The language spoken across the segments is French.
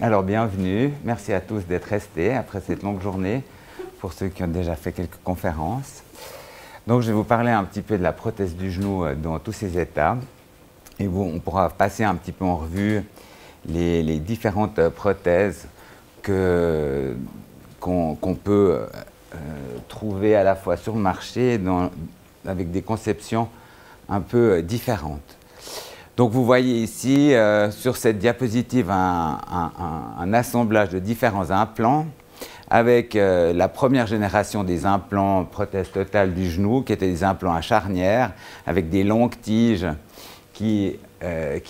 Alors bienvenue, merci à tous d'être restés après cette longue journée, pour ceux qui ont déjà fait quelques conférences. Donc je vais vous parler un petit peu de la prothèse du genou dans tous ses états, et on pourra passer un petit peu en revue les différentes prothèses qu'on peut trouver à la fois sur le marché avec des conceptions un peu différentes. Donc vous voyez ici sur cette diapositive un assemblage de différents implants avec la première génération des implants prothèse totale du genou qui étaient des implants à charnière avec des longues tiges qui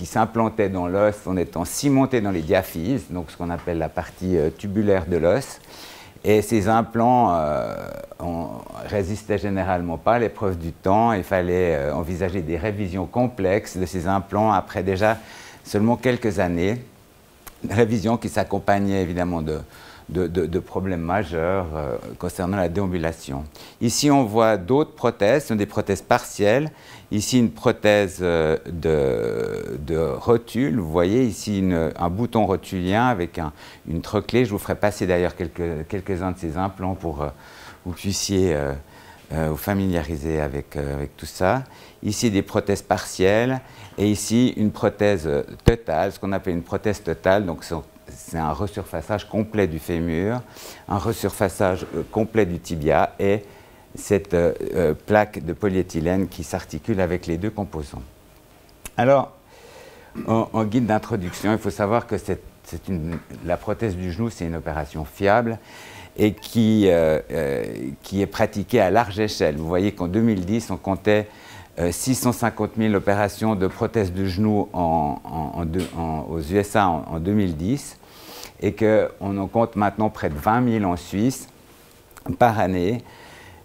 s'implantaient dans l'os en étant cimentés dans les diaphyses, donc ce qu'on appelle la partie tubulaire de l'os. Et ces implants résistaient généralement pas à l'épreuve du temps. Il fallait envisager des révisions complexes de ces implants après déjà seulement quelques années. Révisions qui s'accompagnaient évidemment de problèmes majeurs concernant la déambulation. Ici, on voit d'autres prothèses, ce sont des prothèses partielles. Ici, une prothèse de rotule. Vous voyez ici un bouton rotulien avec une trochlée. Je vous ferai passer d'ailleurs quelques-uns de ces implants pour que vous puissiez vous familiariser avec tout ça. Ici, des prothèses partielles. Et ici, une prothèse totale, ce qu'on appelle une prothèse totale. Donc, c'est un resurfaçage complet du fémur, un resurfaçage complet du tibia et cette plaque de polyéthylène qui s'articule avec les deux composants. Alors, en guide d'introduction, il faut savoir que la prothèse du genou, c'est une opération fiable et qui est pratiquée à large échelle. Vous voyez qu'en 2010, on comptait 650 000 opérations de prothèse de genou aux USA en 2010 et qu'on en compte maintenant près de 20 000 en Suisse par année.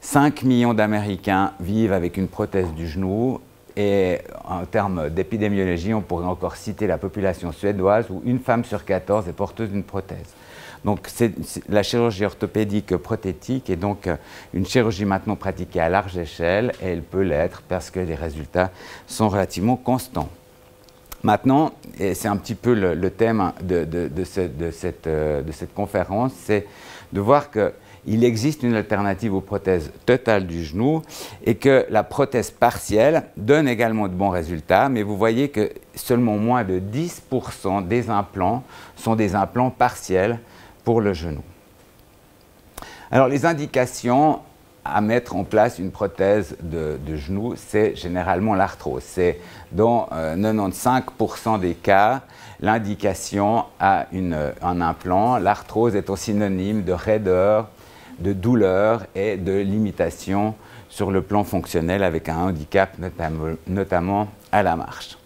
5 millions d'Américains vivent avec une prothèse du genou et en termes d'épidémiologie, on pourrait encore citer la population suédoise où une femme sur 14 est porteuse d'une prothèse. Donc la chirurgie orthopédique prothétique est donc une chirurgie maintenant pratiquée à large échelle et elle peut l'être parce que les résultats sont relativement constants. Maintenant, et c'est un petit peu le thème de cette conférence, c'est de voir qu'il existe une alternative aux prothèses totales du genou et que la prothèse partielle donne également de bons résultats, mais vous voyez que seulement moins de 10% des implants sont des implants partiels pour le genou. Alors les indications à mettre en place une prothèse de genou, c'est généralement l'arthrose. C'est dans 95% des cas l'indication à un implant. L'arthrose étant synonyme de raideur, de douleur et de limitation sur le plan fonctionnel avec un handicap notamment à la marche.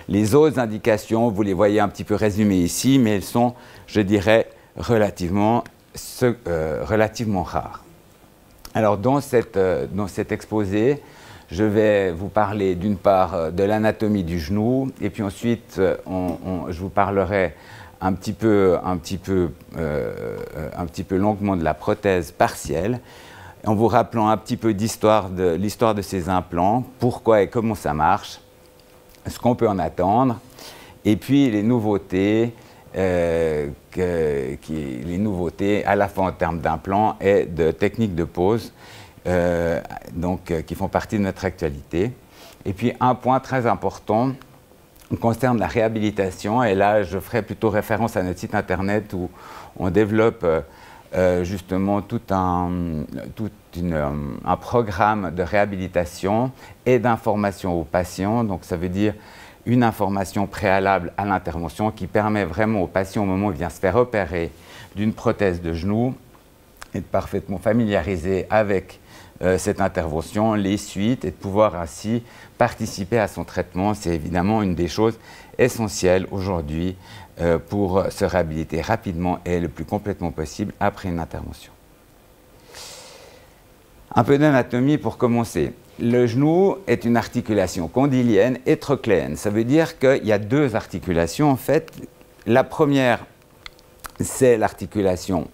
Les autres indications, vous les voyez un petit peu résumées ici, mais elles sont, je dirais, relativement rares. Alors dans cet exposé, je vais vous parler d'une part de l'anatomie du genou et puis ensuite je vous parlerai un petit peu longuement de la prothèse partielle en vous rappelant un petit peu l'histoire de ces implants, pourquoi et comment ça marche, ce qu'on peut en attendre et puis les nouveautés à la fois en termes d'implants et de techniques de pose qui font partie de notre actualité. Et puis un point très important concerne la réhabilitation et là je ferai plutôt référence à notre site internet où on développe justement tout un programme de réhabilitation et d'information aux patients. Donc ça veut dire une information préalable à l'intervention qui permet vraiment au patient, au moment où il vient se faire opérer d'une prothèse de genou, d'être parfaitement familiarisé avec cette intervention, les suites, et de pouvoir ainsi participer à son traitement. C'est évidemment une des choses essentielles aujourd'hui pour se réhabiliter rapidement et le plus complètement possible après une intervention. Un peu d'anatomie pour commencer. Le genou est une articulation condylienne et trochléenne. Ça veut dire qu'il y a deux articulations en fait. La première, c'est l'articulation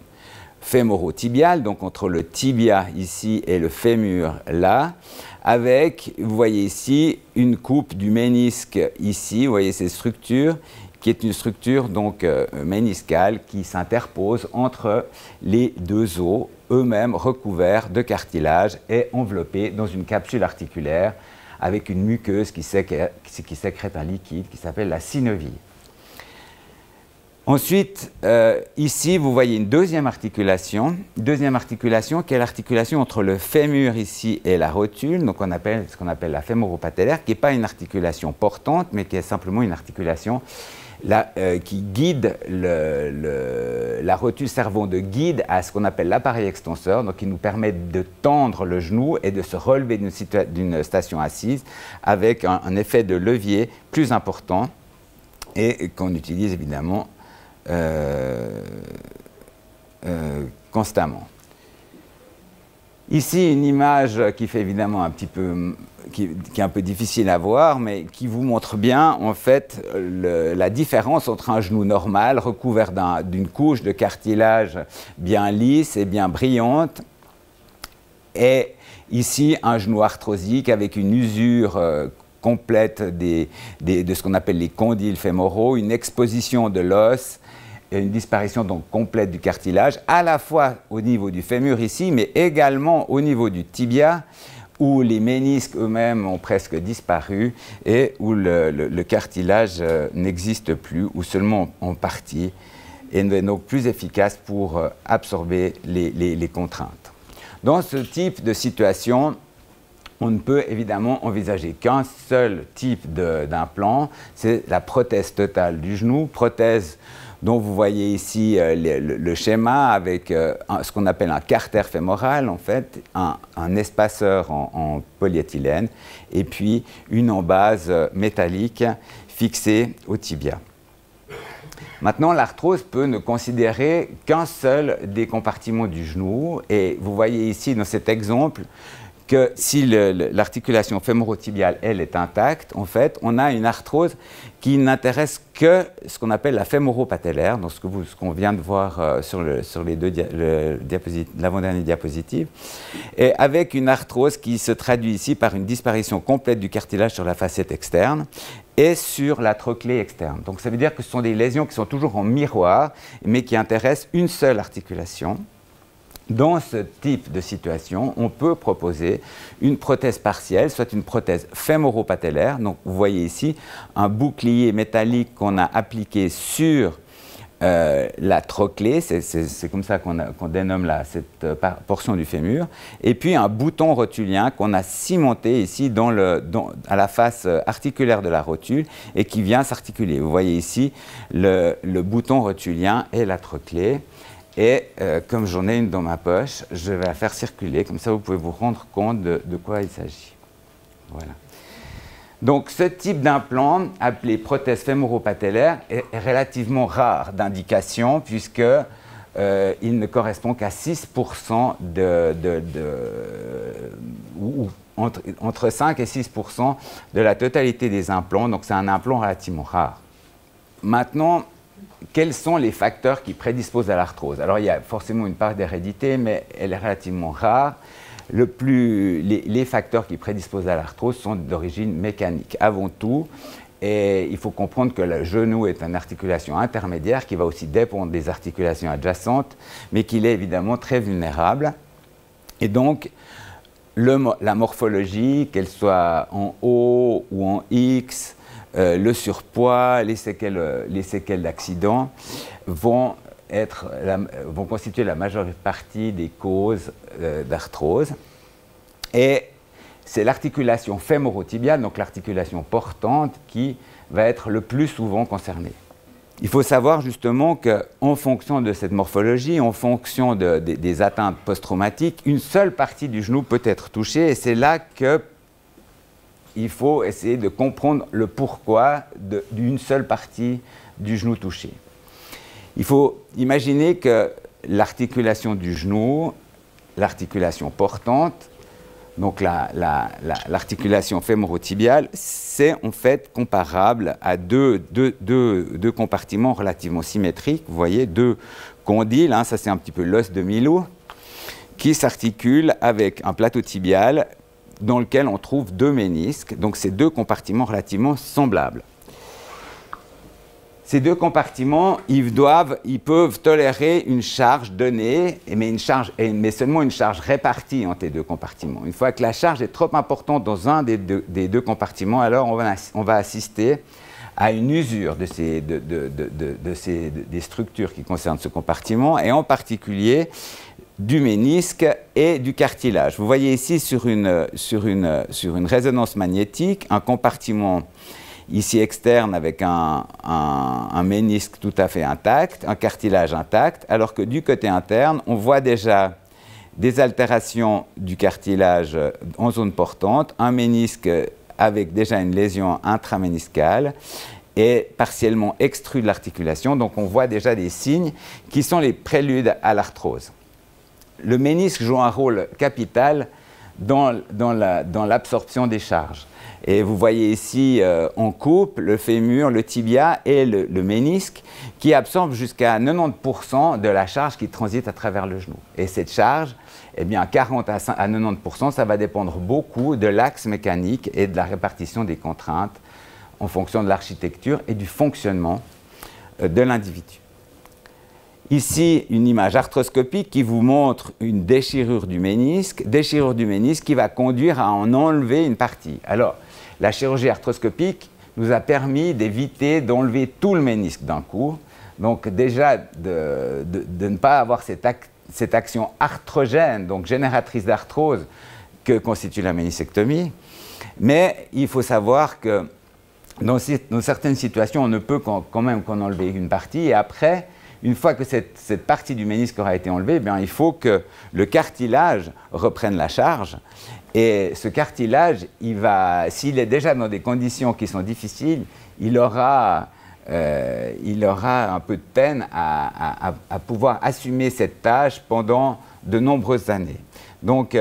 fémoro-tibiale, donc entre le tibia ici et le fémur là, avec, vous voyez ici, une coupe du ménisque ici, vous voyez ces structures qui est une structure donc méniscale qui s'interpose entre les deux os, eux-mêmes recouverts de cartilage et enveloppés dans une capsule articulaire avec une muqueuse qui sécrète un liquide qui s'appelle la synovie. Ensuite, ici, vous voyez une deuxième articulation qui est l'articulation entre le fémur ici et la rotule, donc ce qu'on appelle la fémoro-patellaire, qui n'est pas une articulation portante, mais qui est simplement une articulation qui guide la rotule servant de guide à ce qu'on appelle l'appareil extenseur, donc qui nous permet de tendre le genou et de se relever d'une station assise avec un effet de levier plus important et qu'on utilise évidemment constamment. Ici, une image qui fait évidemment un petit peu, qui est un peu difficile à voir, mais qui vous montre bien en fait la différence entre un genou normal recouvert d'une couche de cartilage bien lisse et bien brillante, et ici un genou arthrosique avec une usure complète de ce qu'on appelle les condyles fémoraux, une exposition de l'os, et une disparition donc complète du cartilage, à la fois au niveau du fémur ici, mais également au niveau du tibia, où les ménisques eux-mêmes ont presque disparu et où le cartilage n'existe plus, ou seulement en partie, et n'est donc plus efficace pour absorber les contraintes. Dans ce type de situation, on ne peut évidemment envisager qu'un seul type d'implant, c'est la prothèse totale du genou, prothèse dont vous voyez ici le schéma avec ce qu'on appelle un carter fémoral, en fait, un espaceur en polyéthylène, et puis une embase métallique fixée au tibia. Maintenant, l'arthrose peut ne considérer qu'un seul des compartiments du genou, et vous voyez ici dans cet exemple que si l'articulation fémoro-tibiale, elle, est intacte, en fait, on a une arthrose qui n'intéresse que ce qu'on appelle la fémoro-patellaire, donc ce qu'on vient de voir sur l'avant-dernière diapositive, et avec une arthrose qui se traduit ici par une disparition complète du cartilage sur la facette externe et sur la trochlée externe. Donc ça veut dire que ce sont des lésions qui sont toujours en miroir, mais qui intéressent une seule articulation. Dans ce type de situation, on peut proposer une prothèse partielle, soit une prothèse fémoro-patellaire. Donc, vous voyez ici un bouclier métallique qu'on a appliqué sur la trochlée, c'est comme ça qu'on dénomme cette portion du fémur, et puis un bouton rotulien qu'on a cimenté ici à la face articulaire de la rotule et qui vient s'articuler. Vous voyez ici le bouton rotulien et la trochlée. Et comme j'en ai une dans ma poche, je vais la faire circuler, comme ça vous pouvez vous rendre compte de quoi il s'agit. Voilà. Donc ce type d'implant, appelé prothèse fémoro-patellaire, est relativement rare d'indication, puisque il ne correspond qu'à 6% entre 5 et 6% de la totalité des implants, donc c'est un implant relativement rare. Maintenant, quels sont les facteurs qui prédisposent à l'arthrose? Alors, il y a forcément une part d'hérédité, mais elle est relativement rare. Les facteurs qui prédisposent à l'arthrose sont d'origine mécanique, avant tout. Et il faut comprendre que le genou est une articulation intermédiaire qui va aussi dépendre des articulations adjacentes, mais qu'il est évidemment très vulnérable. Et donc, la morphologie, qu'elle soit en O ou en X, le surpoids, les séquelles d'accident vont constituer la majeure partie des causes d'arthrose. Et c'est l'articulation fémoro-tibiale, donc l'articulation portante, qui va être le plus souvent concernée. Il faut savoir justement qu'en fonction de cette morphologie, en fonction des atteintes post-traumatiques, une seule partie du genou peut être touchée, et c'est là que il faut essayer de comprendre le pourquoi d'une seule partie du genou touché. Il faut imaginer que l'articulation du genou, l'articulation portante, donc l'articulation fémoro-tibiale, c'est en fait comparable à deux compartiments relativement symétriques. Vous voyez, deux condyles, ça c'est un petit peu l'os de Milou, qui s'articulent avec un plateau tibial dans lequel on trouve deux ménisques, donc ces deux compartiments relativement semblables. Ces deux compartiments, ils peuvent tolérer une charge donnée, mais seulement une charge répartie entre les deux compartiments. Une fois que la charge est trop importante dans un des deux compartiments, alors on va assister à une usure des structures qui concernent ce compartiment, et en particulier du ménisque et du cartilage. Vous voyez ici sur une résonance magnétique un compartiment ici externe avec un ménisque tout à fait intact, un cartilage intact, alors que du côté interne, on voit déjà des altérations du cartilage en zone portante, un ménisque avec déjà une lésion intraméniscale et partiellement extru de l'articulation. Donc on voit déjà des signes qui sont les préludes à l'arthrose. Le ménisque joue un rôle capital dans l'absorption des charges. Et vous voyez ici en couple le fémur, le tibia et le ménisque qui absorbent jusqu'à 90% de la charge qui transite à travers le genou. Et cette charge, eh bien 40 à 90%, ça va dépendre beaucoup de l'axe mécanique et de la répartition des contraintes en fonction de l'architecture et du fonctionnement de l'individu. Ici, une image arthroscopique qui vous montre une déchirure du ménisque qui va conduire à en enlever une partie. Alors, la chirurgie arthroscopique nous a permis d'éviter d'enlever tout le ménisque d'un coup. Donc déjà, de ne pas avoir cette action arthrogène, donc génératrice d'arthrose, que constitue la méniscectomie. Mais il faut savoir que dans certaines situations, on ne peut quand même qu'en enlever une partie. Et après, une fois que cette partie du ménisque aura été enlevée, eh bien, il faut que le cartilage reprenne la charge. Et ce cartilage, s'il est déjà dans des conditions qui sont difficiles, il aura un peu de peine à pouvoir assumer cette tâche pendant de nombreuses années. Donc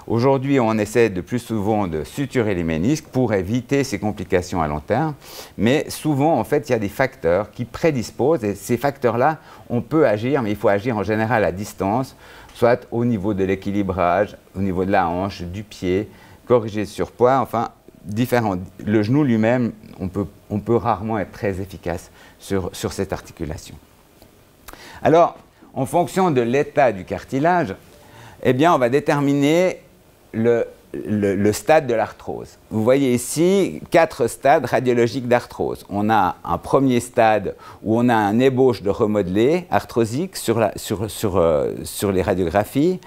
aujourd'hui, on essaie de plus souvent de suturer les ménisques pour éviter ces complications à long terme. Mais souvent, en fait, il y a des facteurs qui prédisposent. Et ces facteurs-là, on peut agir, mais il faut agir en général à distance, soit au niveau de l'équilibrage, au niveau de la hanche, du pied, corriger le surpoids, enfin, différents. Le genou lui-même, on peut rarement être très efficace sur cette articulation. Alors, en fonction de l'état du cartilage, eh bien, on va déterminer le stade de l'arthrose. Vous voyez ici 4 stades radiologiques d'arthrose. On a un premier stade où on a un ébauche de remodelé arthrosique sur les radiographies,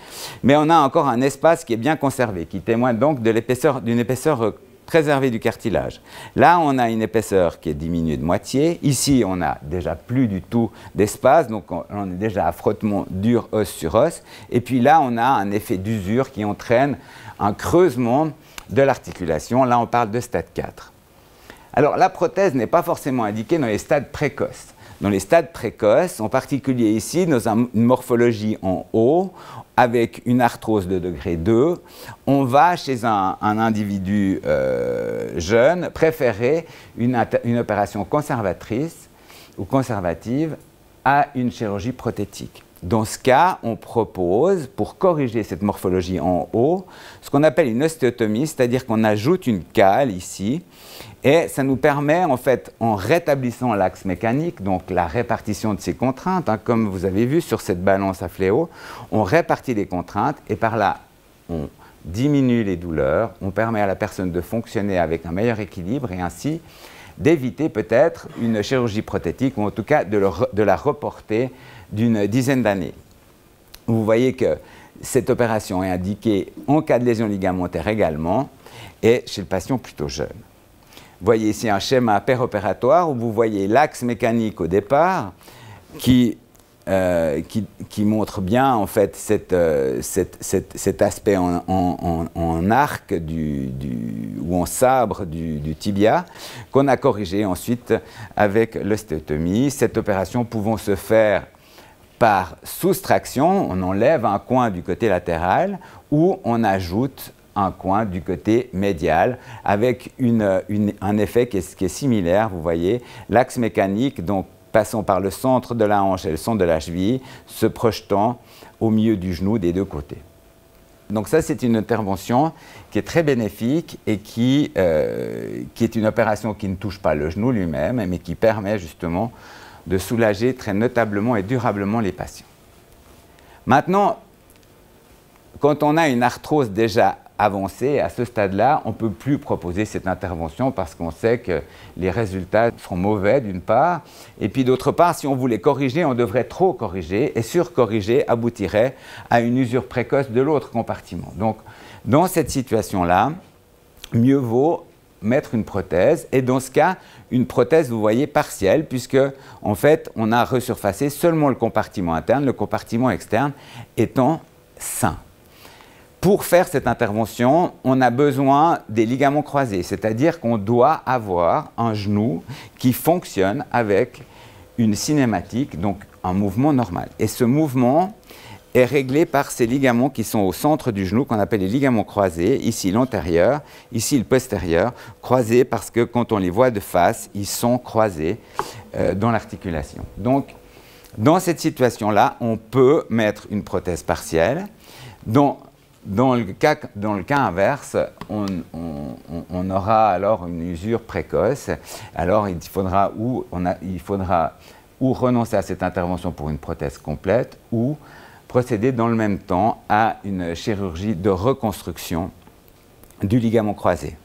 mais on a encore un espace qui est bien conservé, qui témoigne donc d'une épaisseur préservée du cartilage. Là, on a une épaisseur qui est diminuée de moitié. Ici, on n'a déjà plus du tout d'espace, donc on est déjà à frottement dur os sur os. Et puis là, on a un effet d'usure qui entraîne un creusement de l'articulation. Là, on parle de stade 4. Alors, la prothèse n'est pas forcément indiquée dans les stades précoces. Dans les stades précoces, en particulier ici, dans une morphologie en haut, avec une arthrose de degré 2, on va, chez un individu jeune, préférer une opération conservatrice ou conservative à une chirurgie prothétique. Dans ce cas, on propose, pour corriger cette morphologie en haut, ce qu'on appelle une ostéotomie, c'est-à-dire qu'on ajoute une cale ici, et ça nous permet, en fait, en rétablissant l'axe mécanique, donc la répartition de ces contraintes, hein, comme vous avez vu sur cette balance à fléau, on répartit les contraintes, et par là, on diminue les douleurs, on permet à la personne de fonctionner avec un meilleur équilibre, et ainsi d'éviter peut-être une chirurgie prothétique, ou en tout cas de la reporter d'une dizaine d'années. Vous voyez que cette opération est indiquée en cas de lésion ligamentaire également, et chez le patient plutôt jeune. Vous voyez ici un schéma péropératoire où vous voyez l'axe mécanique au départ qui montre bien en fait cet aspect en arc ou en sabre du tibia qu'on a corrigé ensuite avec l'ostéotomie. Cette opération pouvant se faire par soustraction, on enlève un coin du côté latéral ou on ajoute un coin du côté médial avec un effet qui est similaire, vous voyez, l'axe mécanique, donc passant par le centre de la hanche et le centre de la cheville, se projetant au milieu du genou des deux côtés. Donc ça, c'est une intervention qui est très bénéfique et qui est une opération qui ne touche pas le genou lui-même, mais qui permet justement de soulager très notablement et durablement les patients. Maintenant, quand on a une arthrose déjà avancée, à ce stade-là, on ne peut plus proposer cette intervention parce qu'on sait que les résultats seront mauvais d'une part, et puis d'autre part, si on voulait corriger, on devrait trop corriger, et surcorriger aboutirait à une usure précoce de l'autre compartiment. Donc, dans cette situation-là, mieux vaut mettre une prothèse, et dans ce cas, une prothèse, vous voyez, partielle, puisque, en fait, on a resurfacé seulement le compartiment interne, le compartiment externe étant sain. Pour faire cette intervention, on a besoin des ligaments croisés, c'est-à-dire qu'on doit avoir un genou qui fonctionne avec une cinématique, donc un mouvement normal. Et ce mouvement est réglé par ces ligaments qui sont au centre du genou, qu'on appelle les ligaments croisés, ici l'antérieur, ici le postérieur, croisés parce que quand on les voit de face, ils sont croisés dans l'articulation. Donc, dans cette situation-là, on peut mettre une prothèse partielle. Dans le cas inverse, on aura alors une usure précoce. Alors il faudra ou renoncer à cette intervention pour une prothèse complète ou procéder dans le même temps à une chirurgie de reconstruction du ligament croisé.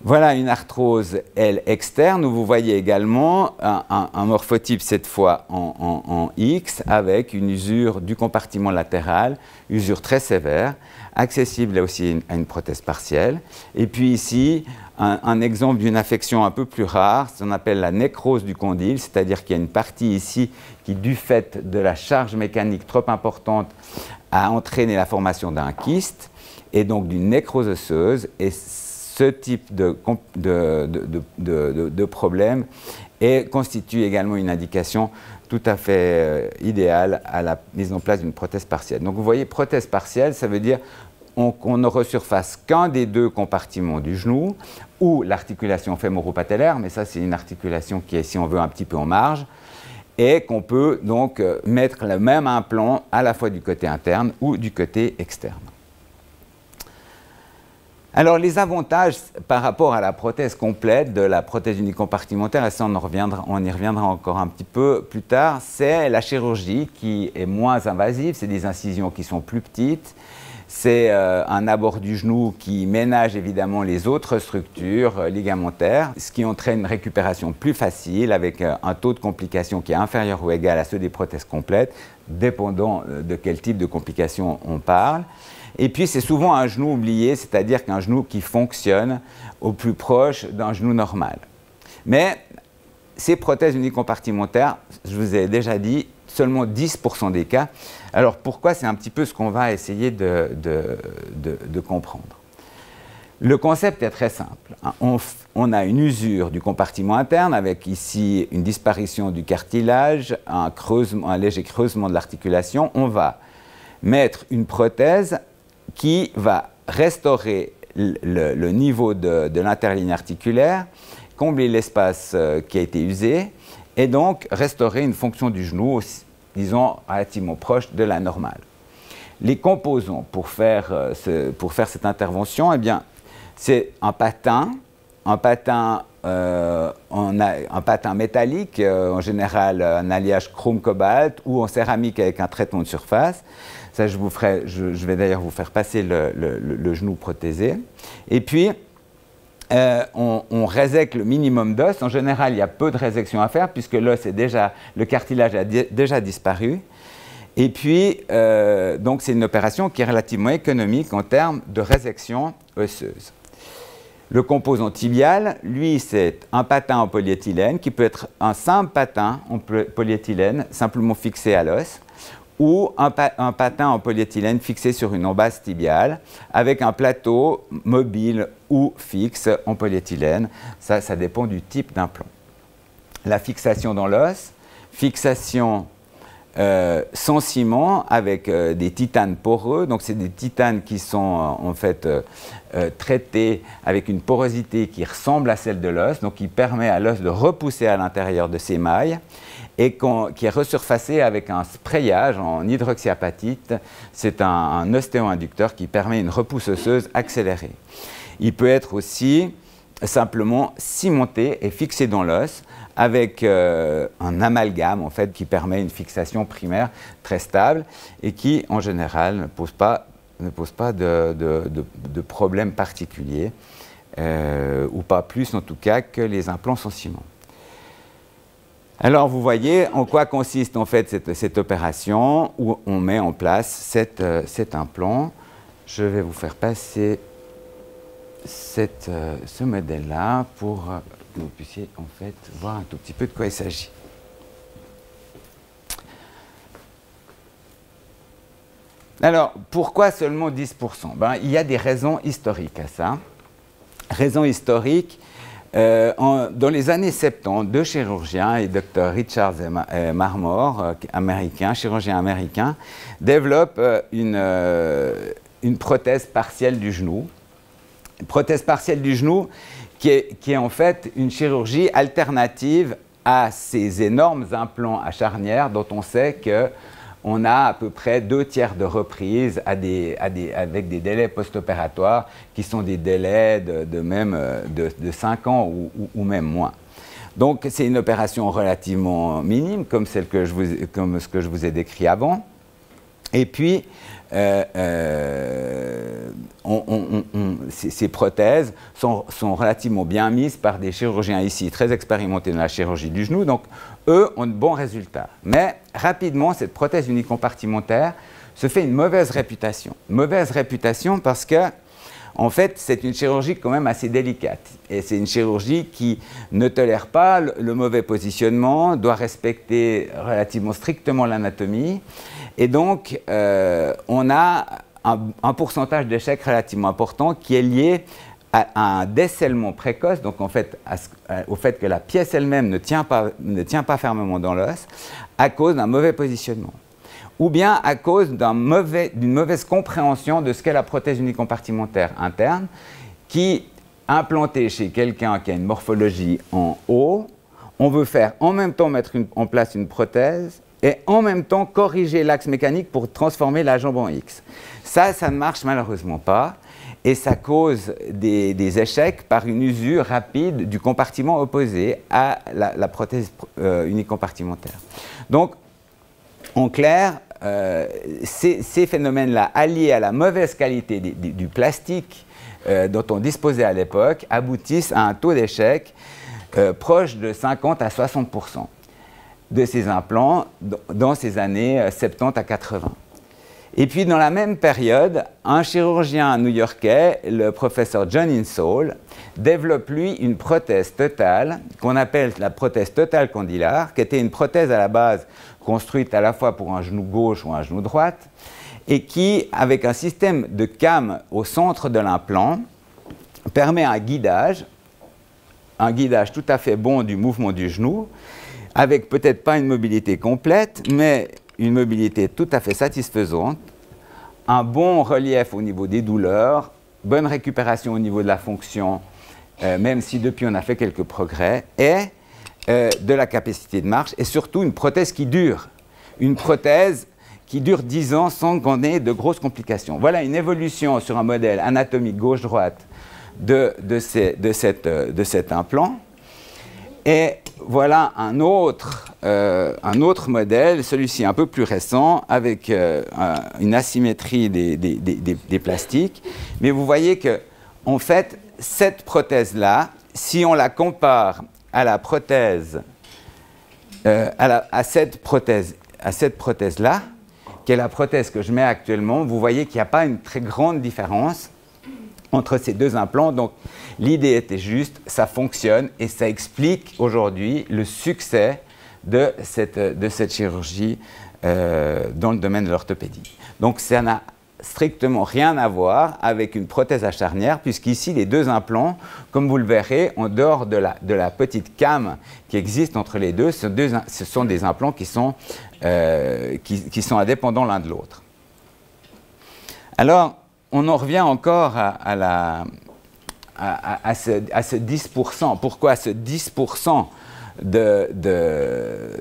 Voilà une arthrose, elle, externe, où vous voyez également un morphotype, cette fois en X, avec une usure du compartiment latéral, usure très sévère, accessible là aussi à une prothèse partielle. Et puis ici, un exemple d'une affection un peu plus rare, ce qu'on appelle la nécrose du condyle, c'est-à-dire qu'il y a une partie ici qui, du fait de la charge mécanique trop importante, a entraîné la formation d'un kyste, et donc d'une nécrose osseuse. Et ce type de problème constitue également une indication tout à fait idéale à la mise en place d'une prothèse partielle. Donc vous voyez, prothèse partielle, ça veut dire qu'on ne resurface qu'un des deux compartiments du genou, ou l'articulation fémoro-patellaire, mais ça c'est une articulation qui est, si on veut, un petit peu en marge, et qu'on peut donc mettre le même implant à la fois du côté interne ou du côté externe. Alors, les avantages par rapport à la prothèse complète de la prothèse unicompartimentaire, et ça on y reviendra encore un petit peu plus tard, c'est la chirurgie qui est moins invasive, c'est des incisions qui sont plus petites, c'est un abord du genou qui ménage évidemment les autres structures ligamentaires, ce qui entraîne une récupération plus facile avec un taux de complication qui est inférieur ou égal à ceux des prothèses complètes, dépendant de quel type de complications on parle. Et puis, c'est souvent un genou oublié, c'est-à-dire qu'un genou qui fonctionne au plus proche d'un genou normal. Mais ces prothèses unicompartimentaires, je vous ai déjà dit, seulement 10% des cas. Alors, pourquoi? C'est un petit peu ce qu'on va essayer de comprendre. Le concept est très simple. On a une usure du compartiment interne avec ici une disparition du cartilage, un léger creusement de l'articulation. On va mettre une prothèse qui va restaurer le niveau de l'interligne articulaire, combler l'espace qui a été usé, et donc restaurer une fonction du genou, disons, relativement proche de la normale. Les composants pour faire cette intervention, eh bien, c'est un patin métallique, en général un alliage chrome-cobalt, ou en céramique avec un traitement de surface. Ça, je vais d'ailleurs vous faire passer le genou prothésé. Et puis, on résèque le minimum d'os. En général, il y a peu de résection à faire puisque l'os est déjà, le cartilage a déjà disparu. Et puis, donc c'est une opération qui est relativement économique en termes de résection osseuse. Le composant tibial, lui, c'est un patin en polyéthylène qui peut être un simple patin en polyéthylène simplement fixé à l'os, ou un patin en polyéthylène fixé sur une embase tibiale avec un plateau mobile ou fixe en polyéthylène. Ça dépend du type d'implant. La fixation dans l'os, fixation sans ciment avec des titanes poreux. Donc, c'est des titanes qui sont en fait traités avec une porosité qui ressemble à celle de l'os, donc qui permet à l'os de repousser à l'intérieur de ses mailles. et qui est resurfacé avec un sprayage en hydroxyapatite. C'est un ostéo-inducteur qui permet une repousse osseuse accélérée. Il peut être aussi simplement cimenté et fixé dans l'os avec un amalgame en fait, qui permet une fixation primaire très stable et qui en général ne pose pas de problème particulier ou pas plus en tout cas que les implants sans ciment. Alors vous voyez en quoi consiste en fait cette opération où on met en place cet implant. Je vais vous faire passer ce modèle-là pour que vous puissiez en fait voir un tout petit peu de quoi il s'agit. Alors, pourquoi seulement 10%? Il y a des raisons historiques à ça. Raisons historiques, dans les années 70, deux chirurgiens, et Dr. Richards et Marmor, chirurgien américain, développent une prothèse partielle du genou. Une prothèse partielle du genou qui est en fait une chirurgie alternative à ces énormes implants à charnière dont on sait qu'on a à peu près 2/3 de reprise avec des délais post-opératoires qui sont des délais de 5 ans ou même moins. Donc c'est une opération relativement minime comme ce que je vous ai décrit avant. Et puis, ces prothèses sont relativement bien mises par des chirurgiens ici très expérimentés dans la chirurgie du genou, donc eux ont de bons résultats. Mais rapidement, cette prothèse unicompartimentaire se fait une mauvaise réputation. Mauvaise réputation parce que, en fait, c'est une chirurgie quand même assez délicate. Et c'est une chirurgie qui ne tolère pas le mauvais positionnement, doit respecter relativement strictement l'anatomie. Et donc, on a un pourcentage d'échecs relativement important qui est lié à un décèlement précoce, donc en fait au fait que la pièce elle-même ne tient pas fermement dans l'os, à cause d'un mauvais positionnement. Ou bien à cause d'une mauvaise compréhension de ce qu'est la prothèse unicompartimentaire interne, qui, implantée chez quelqu'un qui a une morphologie en haut, on veut faire en même temps mettre en place une prothèse et en même temps corriger l'axe mécanique pour transformer la jambe en X. Ça ne marche malheureusement pas et ça cause des échecs par une usure rapide du compartiment opposé à la prothèse unicompartimentaire. Donc, en clair, ces phénomènes-là, alliés à la mauvaise qualité du plastique dont on disposait à l'époque, aboutissent à un taux d'échec proche de 50 à 60% de ces implants dans ces années 70 à 80. Et puis, dans la même période, un chirurgien new-yorkais, le professeur John Insull, développe, lui, une prothèse totale qu'on appelle la prothèse totale condylare, qui était une prothèse à la base construite à la fois pour un genou gauche ou un genou droite, et qui, avec un système de cam au centre de l'implant, permet un guidage tout à fait bon du mouvement du genou, avec peut-être pas une mobilité complète, mais une mobilité tout à fait satisfaisante, un bon relief au niveau des douleurs, bonne récupération au niveau de la fonction, même si depuis on a fait quelques progrès, et de la capacité de marche, et surtout une prothèse qui dure. Une prothèse qui dure 10 ans sans qu'on ait de grosses complications. Voilà une évolution sur un modèle anatomique gauche-droite de cet implant. Et voilà un autre modèle, celui-ci un peu plus récent, avec une asymétrie des plastiques. Mais vous voyez que, en fait, cette prothèse-là, si on la compare à la prothèse, à cette prothèse-là, qui est la prothèse que je mets actuellement, vous voyez qu'il n'y a pas une très grande différence entre ces deux implants. Donc, l'idée était juste, ça fonctionne et ça explique aujourd'hui le succès de cette chirurgie dans le domaine de l'orthopédie. Donc, ça n'a strictement rien à voir avec une prothèse à charnière, puisqu'ici, les deux implants, comme vous le verrez, en dehors de la petite came qui existe entre les deux, ce sont des implants qui sont indépendants l'un de l'autre. Alors, on en revient encore à ce 10%. Pourquoi ce 10% de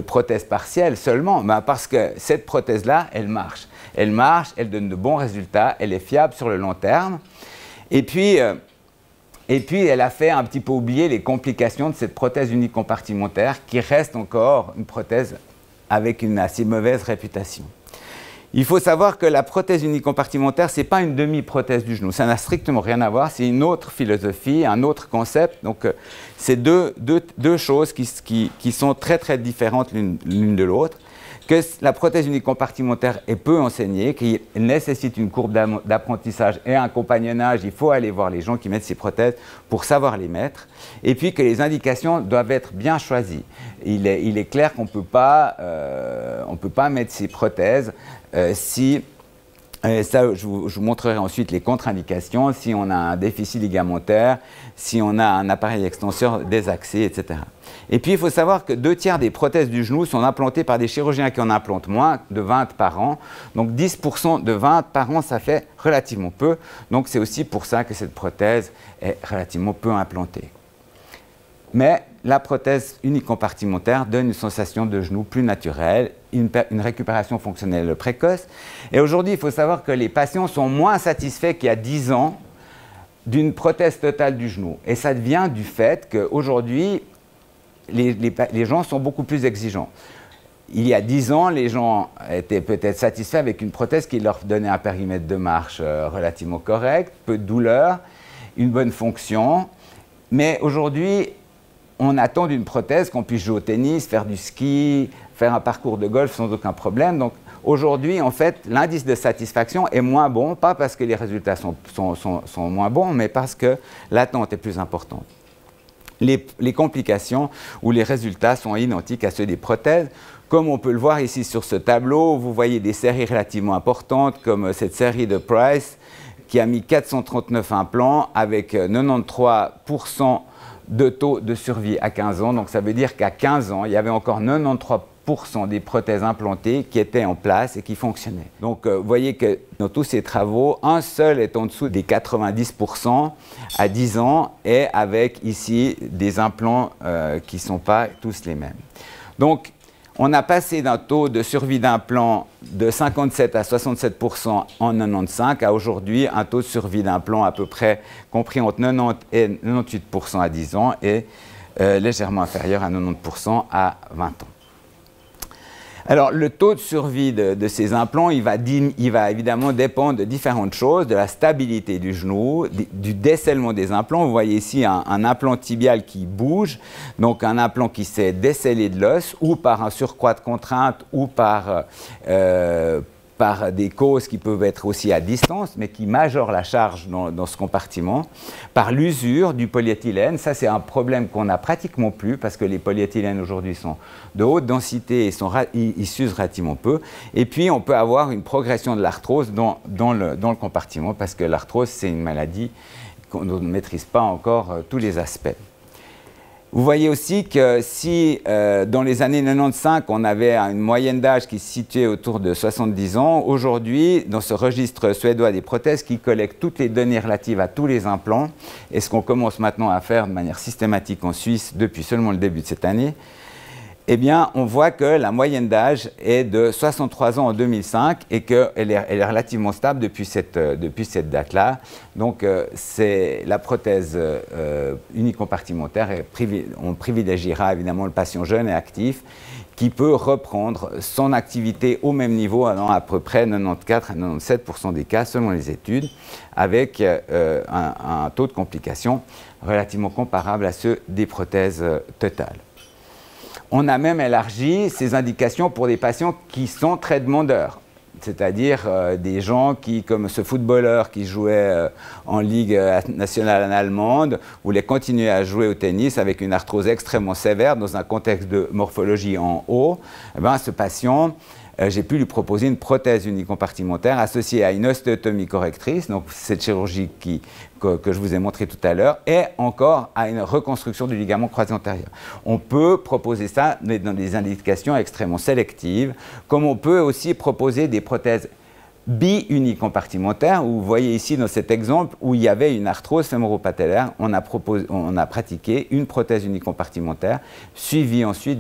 prothèse partielle seulement? Ben parce que cette prothèse-là, elle marche. Elle marche, elle donne de bons résultats, elle est fiable sur le long terme. Et puis elle a fait un petit peu oublier les complications de cette prothèse unicompartimentaire qui reste encore une prothèse avec une assez mauvaise réputation. Il faut savoir que la prothèse unicompartimentaire, ce n'est pas une demi-prothèse du genou. Ça n'a strictement rien à voir. C'est une autre philosophie, un autre concept. Donc, c'est deux choses qui sont très, très différentes l'une de l'autre. Que la prothèse unicompartimentaire est peu enseignée, qu'il nécessite une courbe d'apprentissage et un compagnonnage. Il faut aller voir les gens qui mettent ces prothèses pour savoir les mettre. Et puis que les indications doivent être bien choisies. Il est clair qu'on ne peut pas mettre ces prothèses si... ça, je vous montrerai ensuite les contre-indications, si on a un déficit ligamentaire, si on a un appareil extenseur désaxé, etc. Et puis, il faut savoir que 2/3 des prothèses du genou sont implantées par des chirurgiens qui en implantent moins de 20 par an. Donc, 10% de 20 par an, ça fait relativement peu. Donc, c'est aussi pour ça que cette prothèse est relativement peu implantée. Mais la prothèse unicompartimentaire donne une sensation de genou plus naturelle, une récupération fonctionnelle précoce. Et aujourd'hui, il faut savoir que les patients sont moins satisfaits qu'il y a 10 ans d'une prothèse totale du genou. Et ça vient du fait qu'aujourd'hui, les gens sont beaucoup plus exigeants. Il y a 10 ans, les gens étaient peut-être satisfaits avec une prothèse qui leur donnait un périmètre de marche relativement correct, peu de douleur, une bonne fonction. Mais aujourd'hui, on attend d'une prothèse qu'on puisse jouer au tennis, faire du ski, faire un parcours de golf sans aucun problème. Donc aujourd'hui, en fait, l'indice de satisfaction est moins bon, pas parce que les résultats sont moins bons, mais parce que l'attente est plus importante. Les complications ou les résultats sont identiques à ceux des prothèses. Comme on peut le voir ici sur ce tableau, vous voyez des séries relativement importantes, comme cette série de Price, qui a mis 439 implants avec 93% de taux de survie à 15 ans. Donc ça veut dire qu'à 15 ans, il y avait encore 93% des prothèses implantées qui étaient en place et qui fonctionnaient. Donc vous voyez que dans tous ces travaux, un seul est en dessous des 90% à 10 ans et avec ici des implants qui ne sont pas tous les mêmes. Donc on a passé d'un taux de survie d'implant de 57 à 67% en 95 à aujourd'hui un taux de survie d'implant à peu près compris entre 90 et 98% à 10 ans et légèrement inférieur à 90% à 20 ans. Alors, le taux de survie de ces implants, il va évidemment dépendre de différentes choses, de la stabilité du genou, du décèlement des implants. Vous voyez ici un implant tibial qui bouge, donc un implant qui s'est décellé de l'os, ou par un surcroît de contrainte, ou par des causes qui peuvent être aussi à distance, mais qui majorent la charge dans ce compartiment, par l'usure du polyéthylène. Ça, c'est un problème qu'on n'a pratiquement plus, parce que les polyéthylènes aujourd'hui sont de haute densité et ils s'usent relativement peu. Et puis, on peut avoir une progression de l'arthrose dans le compartiment, parce que l'arthrose, c'est une maladie qu'on ne maîtrise pas encore tous les aspects. Vous voyez aussi que si dans les années 95, on avait une moyenne d'âge qui se situait autour de 70 ans, aujourd'hui, dans ce registre suédois des prothèses qui collecte toutes les données relatives à tous les implants, et ce qu'on commence maintenant à faire de manière systématique en Suisse depuis seulement le début de cette année, eh bien, on voit que la moyenne d'âge est de 63 ans en 2005 et qu'elle est relativement stable depuis cette date-là. Donc, la prothèse unicompartimentaire, on privilégiera évidemment le patient jeune et actif qui peut reprendre son activité au même niveau dans à peu près 94 à 97% des cas selon les études, avec un taux de complication relativement comparable à ceux des prothèses totales. On a même élargi ces indications pour des patients qui sont très demandeurs, c'est-à-dire des gens qui, comme ce footballeur qui jouait en Ligue nationale allemande, voulait continuer à jouer au tennis avec une arthrose extrêmement sévère dans un contexte de morphologie en haut. Eh bien, ce patient, j'ai pu lui proposer une prothèse unicompartimentaire associée à une ostéotomie correctrice, donc cette chirurgie que je vous ai montré tout à l'heure, et encore à une reconstruction du ligament croisé antérieur. On peut proposer ça dans des indications extrêmement sélectives, comme on peut aussi proposer des prothèses bi-unicompartimentaire, où vous voyez ici dans cet exemple où il y avait une arthrose fémoro-patellaire, on a pratiqué une prothèse unicompartimentaire, suivie ensuite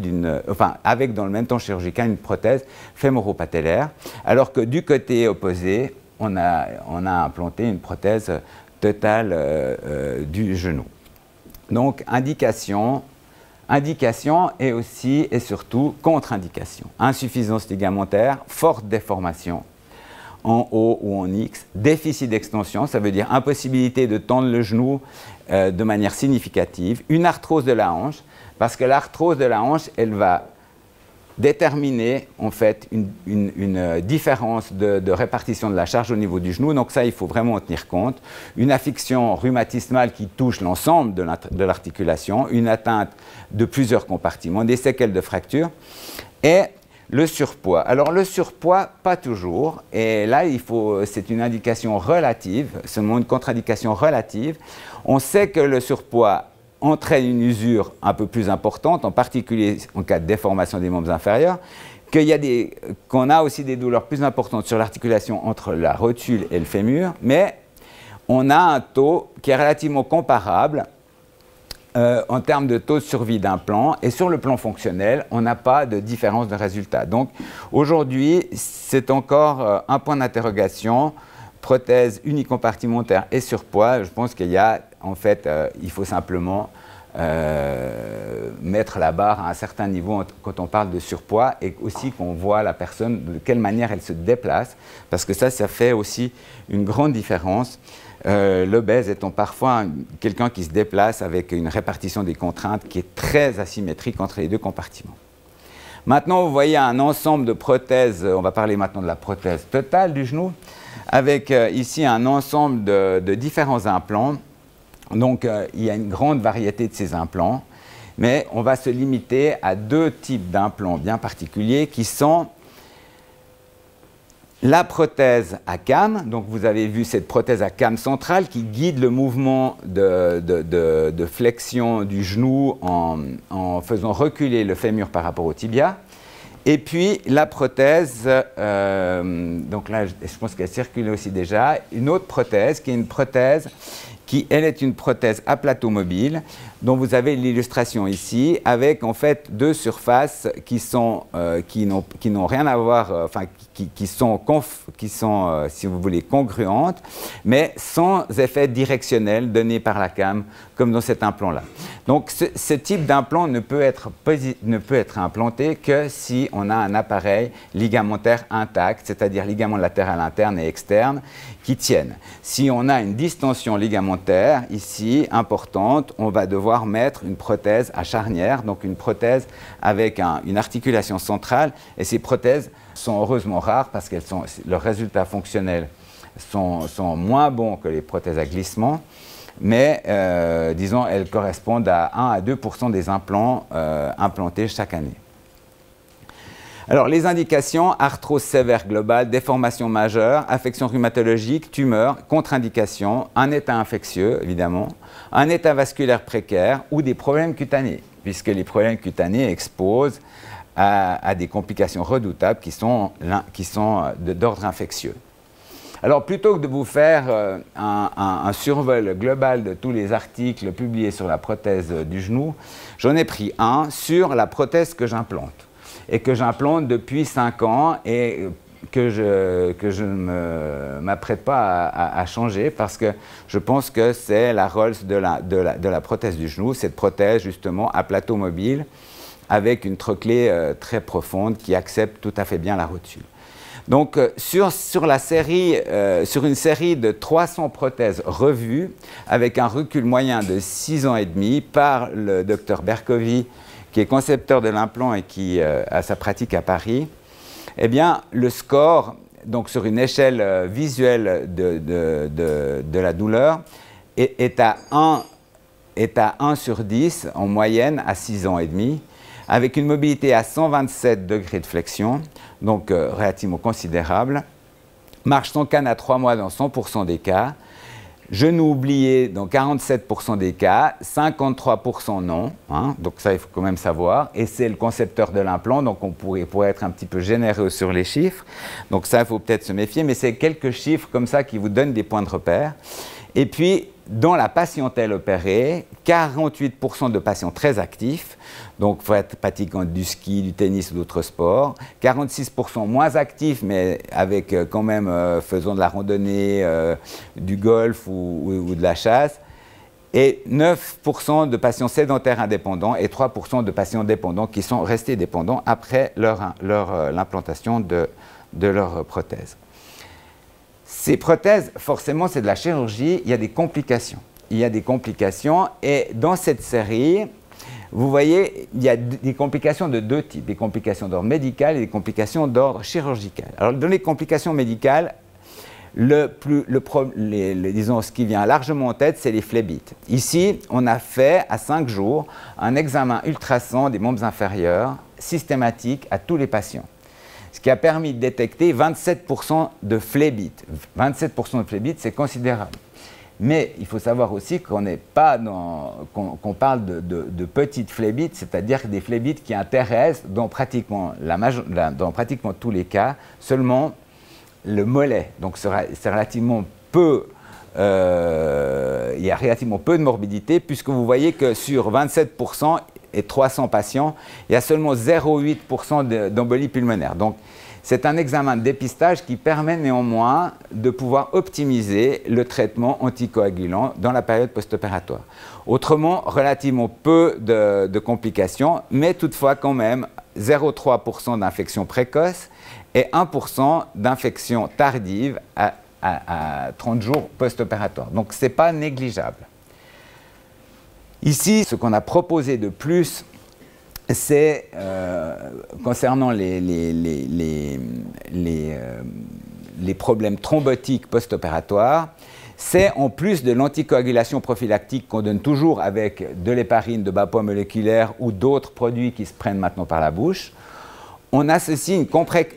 avec dans le même temps chirurgical une prothèse fémoro-patellaire, alors que du côté opposé, on a implanté une prothèse totale du genou. Donc, indication et aussi et surtout contre-indication. Insuffisance ligamentaire, forte déformation en O ou en X, déficit d'extension, ça veut dire impossibilité de tendre le genou de manière significative, une arthrose de la hanche, parce que l'arthrose de la hanche, elle va déterminer en fait une différence de répartition de la charge au niveau du genou, donc ça il faut vraiment en tenir compte. Une affection rhumatismale qui touche l'ensemble de l'articulation, une atteinte de plusieurs compartiments, des séquelles de fracture et le surpoids. Alors le surpoids, pas toujours, et là c'est une indication relative, seulement une contre-indication relative. On sait que le surpoids entraîne une usure un peu plus importante, en particulier en cas de déformation des membres inférieurs, qu'on a aussi des douleurs plus importantes sur l'articulation entre la rotule et le fémur, mais on a un taux qui est relativement comparable en termes de taux de survie d'implant, et sur le plan fonctionnel, on n'a pas de différence de résultat. Donc aujourd'hui, c'est encore un point d'interrogation. Prothèse unicompartimentaire et surpoids, je pense qu'il y a, en fait, il faut simplement mettre la barre à un certain niveau quand on parle de surpoids, et aussi qu'on voit la personne, de quelle manière elle se déplace, parce que ça fait aussi une grande différence. L'obèse étant parfois quelqu'un qui se déplace avec une répartition des contraintes qui est très asymétrique entre les deux compartiments. Maintenant, vous voyez un ensemble de prothèses, on va parler maintenant de la prothèse totale du genou, avec ici un ensemble de différents implants. Donc il y a une grande variété de ces implants, mais on va se limiter à deux types d'implants bien particuliers qui sont la prothèse à came. Donc vous avez vu cette prothèse à came centrale qui guide le mouvement de flexion du genou en faisant reculer le fémur par rapport au tibia. Et puis la prothèse, donc là je pense qu'elle circule aussi déjà, une autre prothèse qui est une prothèse qui, elle, est une prothèse à plateau mobile, dont vous avez l'illustration ici, avec en fait deux surfaces qui n'ont rien à voir, enfin qui sont, si vous voulez, congruentes, mais sans effet directionnel donné par la came, comme dans cet implant-là. Donc ce type d'implant ne peut être implanté que si on a un appareil ligamentaire intact, c'est-à-dire ligament latéral interne et externe, qui tiennent. Si on a une distension ligamentaire ici importante, on va devoir mettre une prothèse à charnière, donc une prothèse avec une articulation centrale, et ces prothèses sont heureusement rares parce que leurs résultats fonctionnels sont moins bons que les prothèses à glissement, mais disons elles correspondent à 1 à 2% des implants implantés chaque année. Alors, les indications, arthrose sévère globale, déformation majeure, affection rhumatologique, tumeur, contre-indication, un état infectieux, évidemment, un état vasculaire précaire ou des problèmes cutanés, puisque les problèmes cutanés exposent à des complications redoutables qui sont d'ordre infectieux. Alors, plutôt que de vous faire un survol global de tous les articles publiés sur la prothèse du genou, j'en ai pris un sur la prothèse que j'implante. Et que j'implante depuis 5 ans et que je ne m'apprête pas à changer parce que je pense que c'est la Rolls de la prothèse du genou, cette prothèse justement à plateau mobile avec une trochlée très profonde qui accepte tout à fait bien la rotule. Donc sur une série de 300 prothèses revues avec un recul moyen de 6 ans et demi par le docteur Berkovi, qui est concepteur de l'implant et qui a sa pratique à Paris, eh bien, le score, donc sur une échelle visuelle de la douleur, est à 1 sur 10 en moyenne à 6 ans et demi, avec une mobilité à 127 degrés de flexion, donc relativement considérable, marche sans canne à 3 mois dans 100% des cas. Genou oublié dans 47% des cas, 53% non, hein, donc ça il faut quand même savoir, et c'est le concepteur de l'implant, donc on pourrait être un petit peu généreux sur les chiffres, donc ça il faut peut-être se méfier, mais c'est quelques chiffres comme ça qui vous donnent des points de repère. Et puis, dans la patientèle opérée, 48% de patients très actifs, donc pratiquant du ski, du tennis ou d'autres sports, 46% moins actifs, mais avec quand même faisant de la randonnée, du golf ou de la chasse, et 9% de patients sédentaires indépendants et 3% de patients dépendants qui sont restés dépendants après l'implantation de leur prothèse. Ces prothèses, forcément, c'est de la chirurgie, il y a des complications. Il y a des complications et dans cette série, vous voyez, il y a des complications de deux types, des complications d'ordre médical et des complications d'ordre chirurgical. Alors, dans les complications médicales, disons, ce qui vient largement en tête, c'est les phlébites. Ici, on a fait à 5 jours un examen ultrason des membres inférieurs systématique à tous les patients. Ce qui a permis de détecter 27% de phlébites. 27% de phlébites, c'est considérable. Mais il faut savoir aussi qu'on n'est pas qu'on parle de petites phlébites, c'est-à-dire des phlébites qui intéressent dans pratiquement tous les cas seulement le mollet. Donc c'est relativement peu, il y a relativement peu de morbidité, puisque vous voyez que sur 27% et 300 patients, il y a seulement 0,8% d'embolie pulmonaire. Donc, c'est un examen de dépistage qui permet néanmoins de pouvoir optimiser le traitement anticoagulant dans la période post-opératoire. Autrement, relativement peu de complications, mais toutefois quand même 0,3% d'infection précoce et 1% d'infection tardive à 30 jours post-opératoire. Donc, ce n'est pas négligeable. Ici, ce qu'on a proposé de plus, c'est concernant les problèmes thrombotiques post-opératoires, c'est en plus de l'anticoagulation prophylactique qu'on donne toujours avec de l'héparine de bas poids moléculaire ou d'autres produits qui se prennent maintenant par la bouche, on associe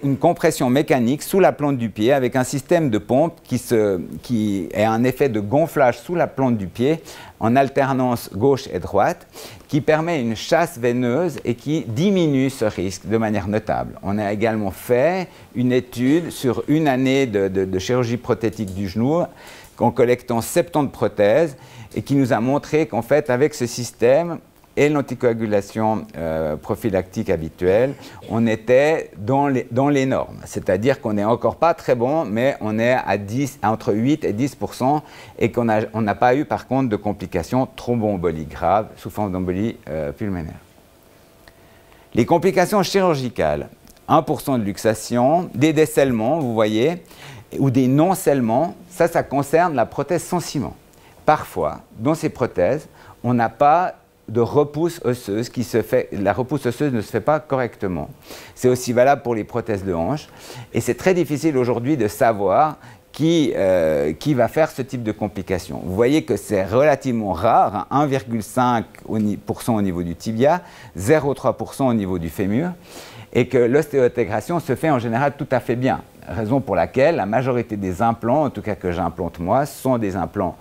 une compression mécanique sous la plante du pied avec un système de pompe qui a un effet de gonflage sous la plante du pied en alternance gauche et droite qui permet une chasse veineuse et qui diminue ce risque de manière notable. On a également fait une étude sur une année de chirurgie prothétique du genou en collectant 70 prothèses et qui nous a montré qu'en fait avec ce système et l'anticoagulation prophylactique habituelle, on était dans les normes. C'est-à-dire qu'on n'est encore pas très bon, mais on est entre 8 et 10% et qu'on n'a pas eu par contre de complications thromboemboliques graves sous forme d'embolie pulmonaire. Les complications chirurgicales, 1% de luxation, des décellements, vous voyez, ou des non-scellements, ça concerne la prothèse sans ciment. Parfois, dans ces prothèses, on n'a pas de repousse osseuse la repousse osseuse ne se fait pas correctement. C'est aussi valable pour les prothèses de hanche. Et c'est très difficile aujourd'hui de savoir qui va faire ce type de complications. Vous voyez que c'est relativement rare, hein, 1,5% au niveau du tibia, 0,3% au niveau du fémur, et que l'ostéointégration se fait en général tout à fait bien. Raison pour laquelle la majorité des implants, en tout cas que j'implante moi, sont des implants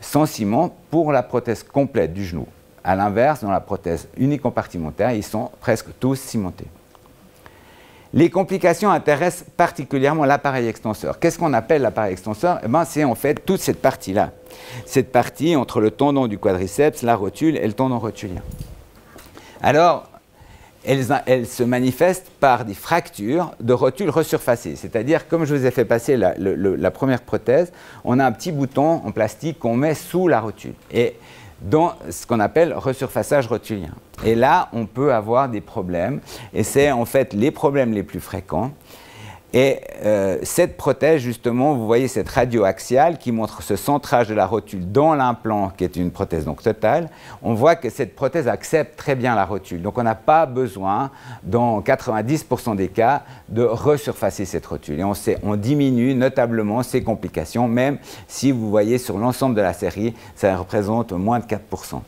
sans ciment pour la prothèse complète du genou. À l'inverse, dans la prothèse unicompartimentaire, ils sont presque tous cimentés. Les complications intéressent particulièrement l'appareil extenseur. Qu'est-ce qu'on appelle l'appareil extenseur? C'est en fait toute cette partie-là. Cette partie entre le tendon du quadriceps, la rotule et le tendon rotulien. Alors, elle se manifeste par des fractures de rotules resurfacées. C'est-à-dire, comme je vous ai fait passer la première prothèse, on a un petit bouton en plastique qu'on met sous la rotule. Et dans ce qu'on appelle resurfaçage rotulien. Et là, on peut avoir des problèmes, et c'est en fait les problèmes les plus fréquents. Et cette prothèse, justement, vous voyez cette radio axiale qui montre ce centrage de la rotule dans l'implant, qui est une prothèse donc totale. On voit que cette prothèse accepte très bien la rotule. Donc on n'a pas besoin, dans 90% des cas, de resurfacer cette rotule. Et on diminue notablement ces complications, même si vous voyez sur l'ensemble de la série, ça représente moins de 4%.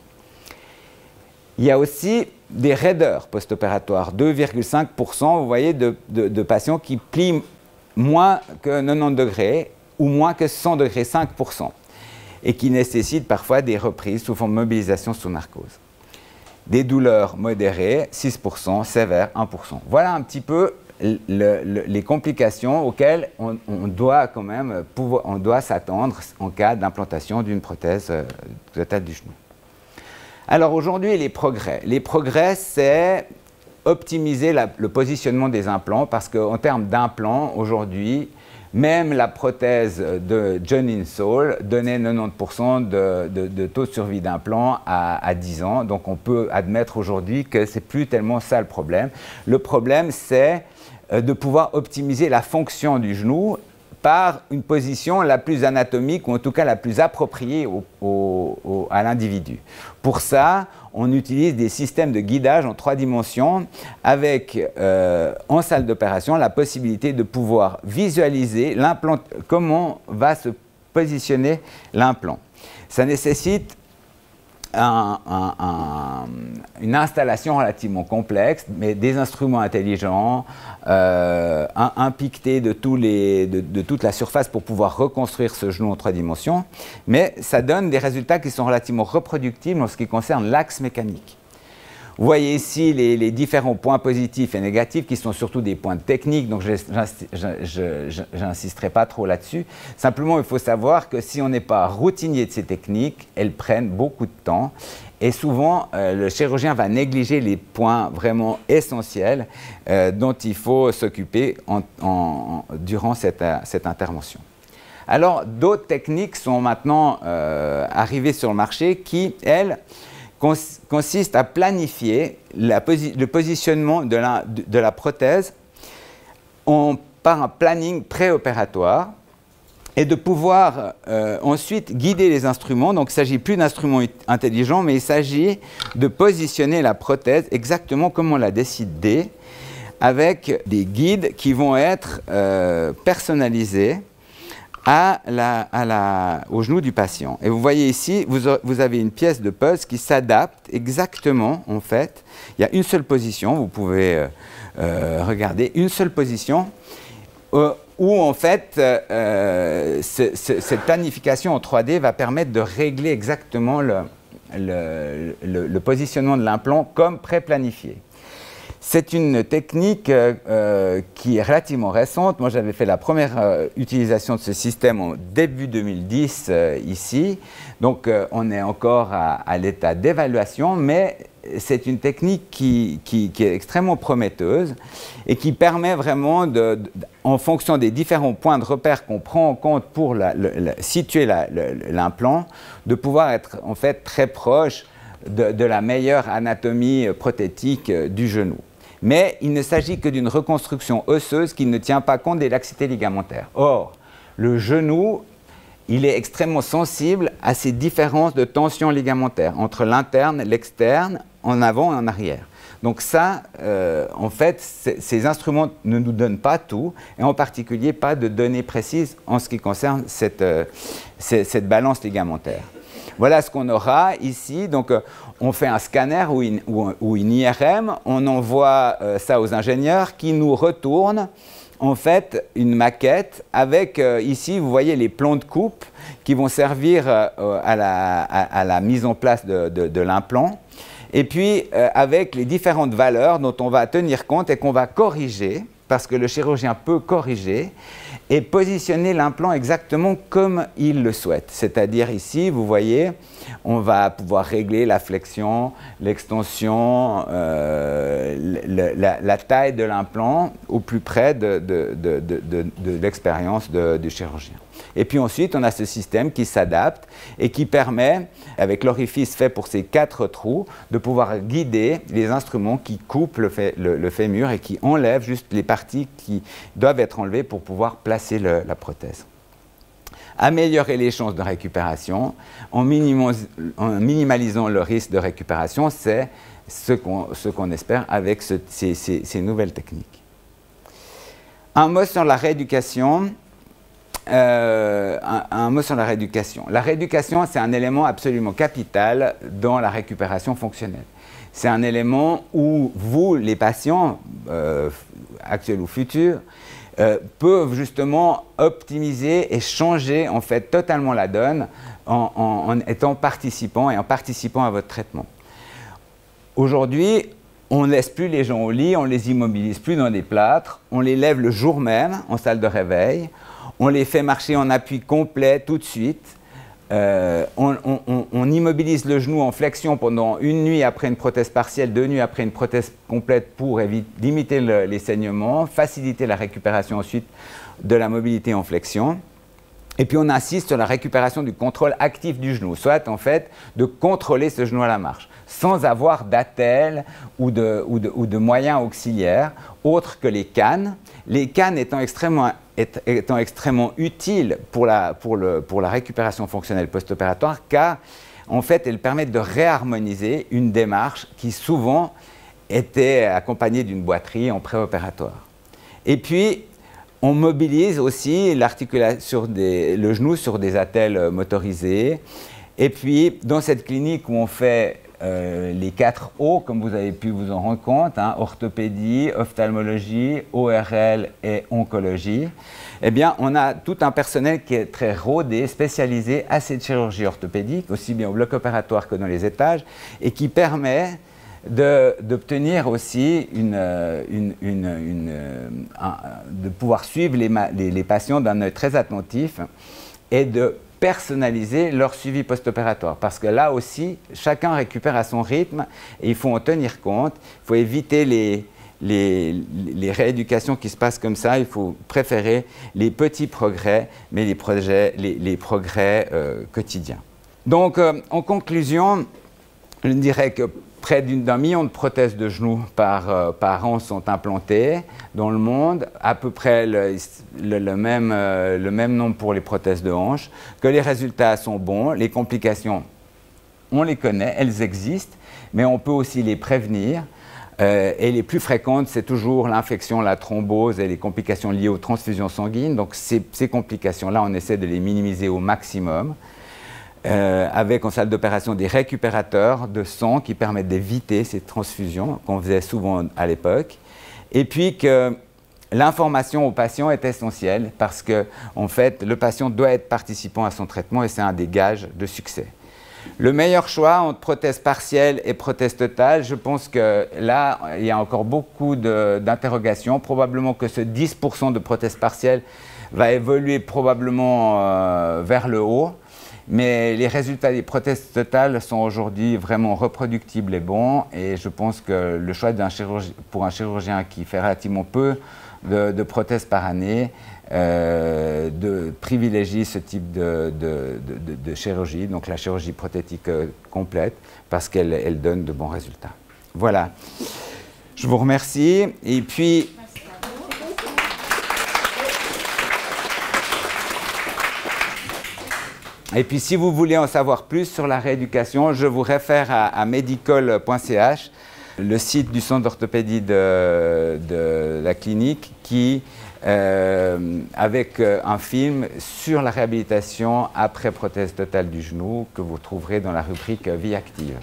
Il y a aussi des raideurs post-opératoires, 2,5%, vous voyez, de patients qui plient moins que 90 degrés ou moins que 100 degrés, 5%. et qui nécessitent parfois des reprises sous forme de mobilisation sous narcose. Des douleurs modérées, 6%, sévères, 1%. Voilà un petit peu les complications auxquelles on doit quand même s'attendre en cas d'implantation d'une prothèse totale du genou. Alors aujourd'hui, les progrès. Les progrès, c'est optimiser le positionnement des implants parce qu'en termes d'implants, aujourd'hui, même la prothèse de John Insull donnait 90% de taux de survie d'implant à 10 ans. Donc on peut admettre aujourd'hui que ce n'est plus tellement ça le problème. Le problème, c'est de pouvoir optimiser la fonction du genou par une position la plus anatomique ou en tout cas la plus appropriée à l'individu. Pour ça, on utilise des systèmes de guidage en 3 dimensions avec, en salle d'opération, la possibilité de pouvoir visualiser l'implant, comment va se positionner l'implant. Ça nécessite une installation relativement complexe, mais des instruments intelligents, un piqueté de toute la surface pour pouvoir reconstruire ce genou en 3 dimensions, mais ça donne des résultats qui sont relativement reproductibles en ce qui concerne l'axe mécanique. Vous voyez ici les différents points positifs et négatifs qui sont surtout des points techniques, donc je n'insisterai pas trop là-dessus. Simplement, il faut savoir que si on n'est pas routinier de ces techniques, elles prennent beaucoup de temps et souvent, le chirurgien va négliger les points vraiment essentiels dont il faut s'occuper durant cette intervention. Alors, d'autres techniques sont maintenant arrivées sur le marché qui, elles, consiste à planifier le positionnement de la prothèse par un planning préopératoire et de pouvoir ensuite guider les instruments. Donc il ne s'agit plus d'instruments intelligents, mais il s'agit de positionner la prothèse exactement comme on l'a décidé, avec des guides qui vont être personnalisés au genou du patient. Et vous voyez ici, vous avez une pièce de puzzle qui s'adapte exactement, en fait. Il y a une seule position, vous pouvez regarder, une seule position, où en fait, cette planification en 3D va permettre de régler exactement le positionnement de l'implant comme pré-planifié. C'est une technique qui est relativement récente. Moi, j'avais fait la première utilisation de ce système en début 2010 ici. Donc, on est encore à l'état d'évaluation, mais c'est une technique qui est extrêmement prometteuse et qui permet vraiment, en fonction des différents points de repère qu'on prend en compte pour situer l'implant, de pouvoir être en fait très proche de la meilleure anatomie prothétique du genou. Mais il ne s'agit que d'une reconstruction osseuse qui ne tient pas compte des laxités ligamentaires. Or, le genou, il est extrêmement sensible à ces différences de tension ligamentaire entre l'interne, l'externe, en avant et en arrière. Donc ça, en fait, ces instruments ne nous donnent pas tout, et en particulier pas de données précises en ce qui concerne cette balance ligamentaire. Voilà ce qu'on aura ici. Donc, on fait un scanner ou une IRM, on envoie ça aux ingénieurs qui nous retournent en fait une maquette avec, ici, vous voyez les plans de coupe qui vont servir à la mise en place de l'implant. Et puis, avec les différentes valeurs dont on va tenir compte et qu'on va corriger, parce que le chirurgien peut corriger, et positionner l'implant exactement comme il le souhaite. C'est-à-dire ici, vous voyez, on va pouvoir régler la flexion, l'extension, la taille de l'implant au plus près de l'expérience du chirurgien. Et puis ensuite, on a ce système qui s'adapte et qui permet, avec l'orifice fait pour ces 4 trous, de pouvoir guider les instruments qui coupent le fémur et qui enlèvent juste les parties qui doivent être enlevées pour pouvoir placer la prothèse. Améliorer les chances de récupération en minimalisant le risque de récupération, c'est ce qu'on espère avec ces nouvelles techniques. Un mot sur la rééducation. Un mot sur la rééducation. La rééducation, c'est un élément absolument capital dans la récupération fonctionnelle. C'est un élément où vous, les patients, actuels ou futurs, peuvent justement optimiser et changer en fait totalement la donne en étant participant et en participant à votre traitement. Aujourd'hui, on ne laisse plus les gens au lit, on ne les immobilise plus dans des plâtres, on les lève le jour même en salle de réveil, on les fait marcher en appui complet tout de suite, on immobilise le genou en flexion pendant une nuit après une prothèse partielle, 2 nuits après une prothèse complète pour limiter les saignements, faciliter la récupération ensuite de la mobilité en flexion. Et puis on insiste sur la récupération du contrôle actif du genou, soit en fait de contrôler ce genou à la marche, sans avoir d'attelle ou de moyens auxiliaires autres que les cannes. Les cannes étant extrêmement utiles pour la récupération fonctionnelle post-opératoire, car en fait elles permettent de réharmoniser une démarche qui souvent était accompagnée d'une boiterie en préopératoire. Et puis on mobilise aussi le genou sur des attelles motorisées. Et puis, dans cette clinique où on fait les 4 O, comme vous avez pu vous en rendre compte, hein, orthopédie, ophtalmologie, ORL et oncologie, eh bien, on a tout un personnel qui est très rodé, spécialisé à cette chirurgie orthopédique, aussi bien au bloc opératoire que dans les étages, et qui permet d'obtenir aussi de pouvoir suivre les patients d'un œil très attentif et de personnaliser leur suivi post-opératoire. Parce que là aussi, chacun récupère à son rythme et il faut en tenir compte. Il faut éviter les rééducations qui se passent comme ça. Il faut préférer les petits progrès, mais les progrès quotidiens. Donc, en conclusion, je dirais que près d'1 million de prothèses de genoux par an sont implantées dans le monde, à peu près le même nombre pour les prothèses de hanches, que les résultats sont bons, les complications, on les connaît, elles existent, mais on peut aussi les prévenir. Et les plus fréquentes, c'est toujours l'infection, la thrombose et les complications liées aux transfusions sanguines. Donc ces complications-là, on essaie de les minimiser au maximum. Avec en salle d'opération des récupérateurs de sang qui permettent d'éviter ces transfusions qu'on faisait souvent à l'époque. Et puis que l'information au patient est essentielle parce que, en fait, le patient doit être participant à son traitement et c'est un des gages de succès. Le meilleur choix entre prothèse partielle et prothèse totale, je pense que là, il y a encore beaucoup d'interrogations. Probablement que ce 10% de prothèse partielle va évoluer probablement vers le haut. Mais les résultats des prothèses totales sont aujourd'hui vraiment reproductibles et bons. Et je pense que le choix pour un chirurgien qui fait relativement peu de prothèses par année, de privilégier ce type de chirurgie, donc la chirurgie prothétique complète, parce qu'elle donne de bons résultats. Voilà. Je vous remercie. Et puis, si vous voulez en savoir plus sur la rééducation, je vous réfère à medicol.ch, le site du centre d'orthopédie de la clinique, qui, avec un film sur la réhabilitation après prothèse totale du genou, que vous trouverez dans la rubrique Vie active.